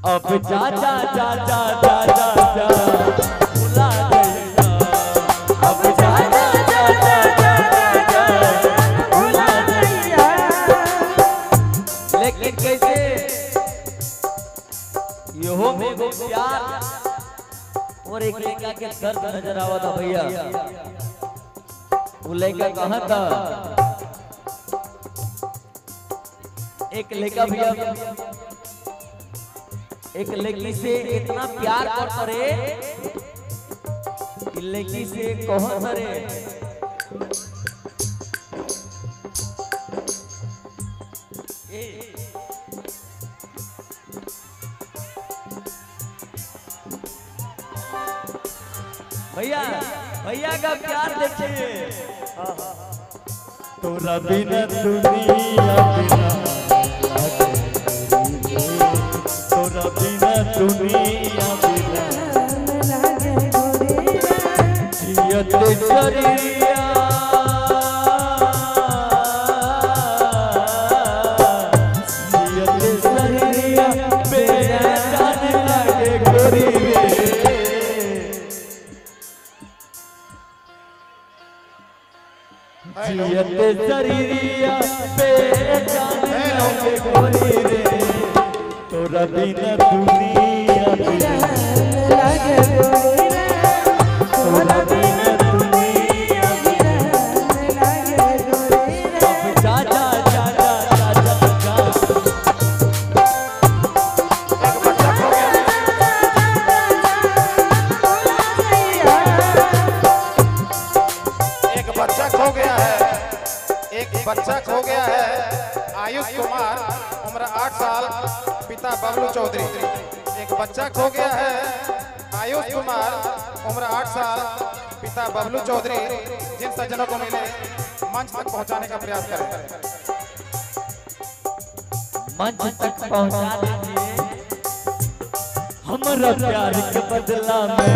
अब जा जा जा जा जा जा जा भुला गया। अब जा जा जा जा जा जा भुला गया। लेकिन कैसे यो में वो प्यार और एक लड़का के दर्द नजर आवा था भैया। वो लड़का कहाँ था? एक लड़का भैया एक लड़की से इतना प्यार करता रे, लड़की से कहता रे भैया भैया का प्यार देखिए। तोरा बिना दुनिया बिना, तोरा बिना दुनिया बिना जियत शरीरिया, जियत शरीरिया बेजान लागे गोरी रे। जियत शरीरिया बेजान लागे गोरी रे। तोरा बिना दुनिया बिना लागे गोरी रे। तोरा बिना दुनिया बिना लागे गोरी रे। अब जा जा जा जा जा जा जा। एक बच्चा खो गया है, एक बच्चा खो गया है। आयुष कुमार उम्र 8 साल, पिता बबलू चौधरी। एक बच्चा खो गया है। आयुष कुमार उम्र 8 साल, पिता बबलू चौधरी। जिन सज्जनों को मिले मंच तक पहुंचाने का प्रयास करें। मंच तक पहुंचा दीजिए। हमारा प्यार के बदला में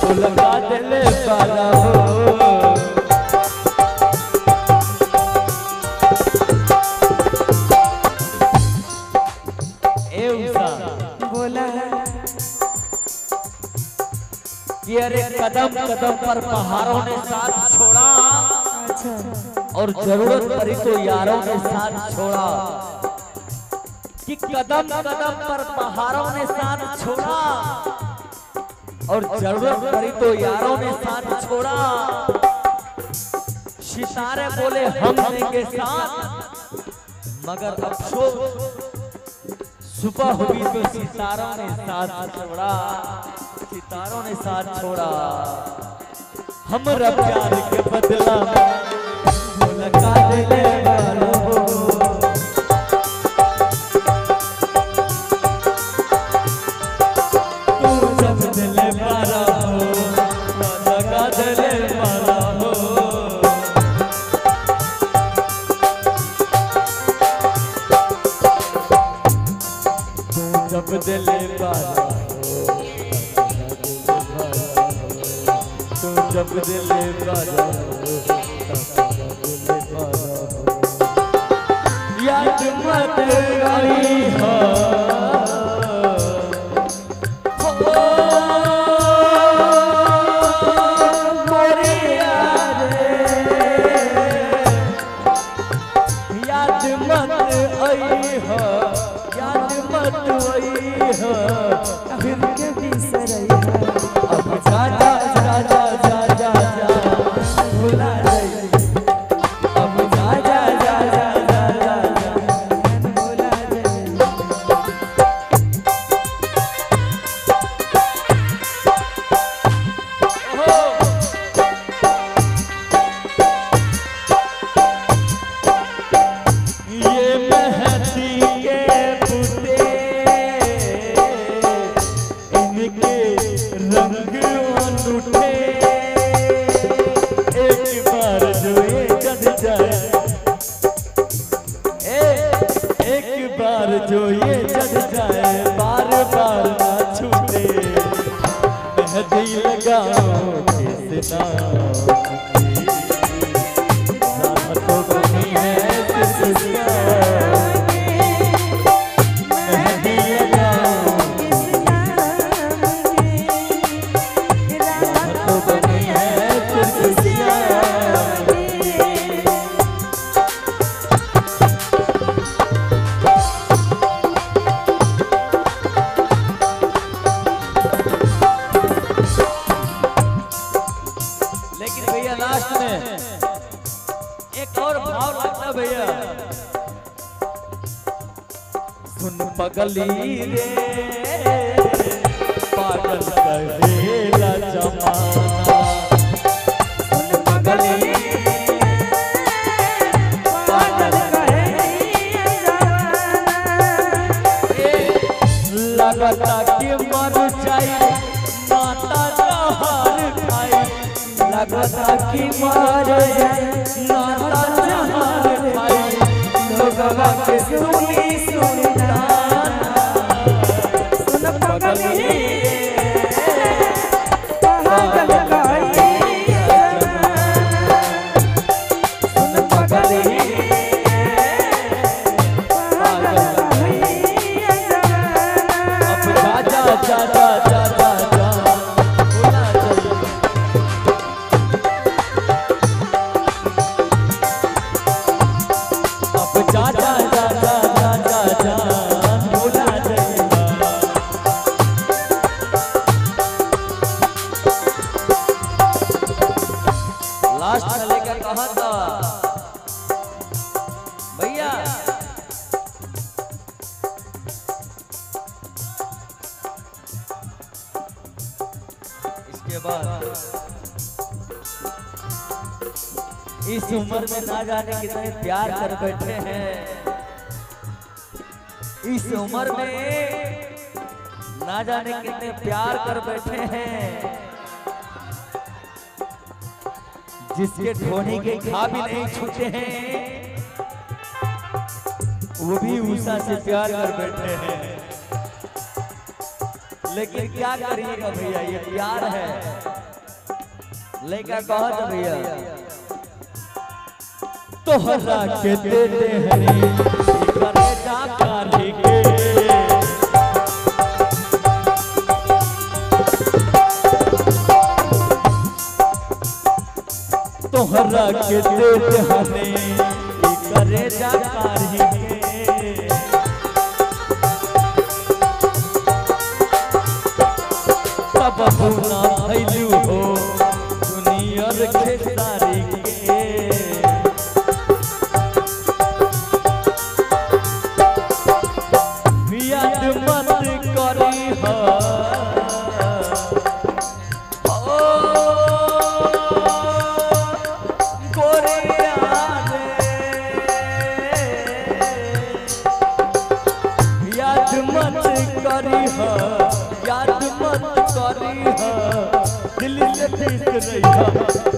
तो लगा दिले वाला हो। बोला कि अरे कदम कदम पर पहाड़ों ने साथ छोड़ा और जरूरत पड़ी तो यारों ने साथ छोड़ा। कि कदम कदम पर पहाड़ों ने साथ छोड़ा और जरूरत पड़ी तो यारों ने साथ छोड़ा। सितारे बोले हम देंगे साथ, मगर अफसोस सुबह हुई तो सितारों ने साथ छोड़ा। सितारों ने साथ छोड़ा। हमारा प्यार के बदला लगा दिले वालों हो। तू जब दिले वाला हो लगा दिले वाला हो। तू जब दिले वाला हो, तू जब दिले वाला हो, याद मत आई हो। मोरी याद मत आई हो, याद मत आई हो, फिर के बिसरई हो। अब जा जा जा जा जा जा जा भुला गई। अब जा जा जा जा जा जा भुला गई। ये मेहंदी के बुते इनके रंग अनूठे। एक बार जो ये जद जाए, एक बार जो ये जद जाए, बार बार ना छूटे। मेहंदी लगाओ किसना तो बनी है किसका। मेहंदी लगाओ सुन पगली रे पागल कहेला जमाना सुन पगली पागल कहेला लगता कि मर जाई माता जहर खाई लगता कि मर जाई माता जहर खाई लोगवा के सुनी सुनता सुन पगली पागल कहेला सुन पगली पागल कहेला अब जा जा जा जा जा जा जा बोला चल अब जा जा जा जा जा जा जा बोला चल लास्ट में लेकर कहा था भैया इसके बाद इस उम्र में ना जाने कितने प्यार कर बैठे हैं इस उम्र में ना जाने कितने प्यार कर बैठे हैं जिसके ढोने के घा भी नहीं छूटे हैं वो भी उषा से प्यार कर बैठे हैं लेकिन क्या करिएगा भैया ये प्यार है लेकर कहो तो भैया तोहरा के देते हैं करे जा काढ़ी के तोहरा के देते हैं करे जा काढ़ी के तब ना भैलू हो दुनिया खेसारी के याद मत करी हो गोरिया याद मत करी हो याद मत करी हो दिल से ठीक रही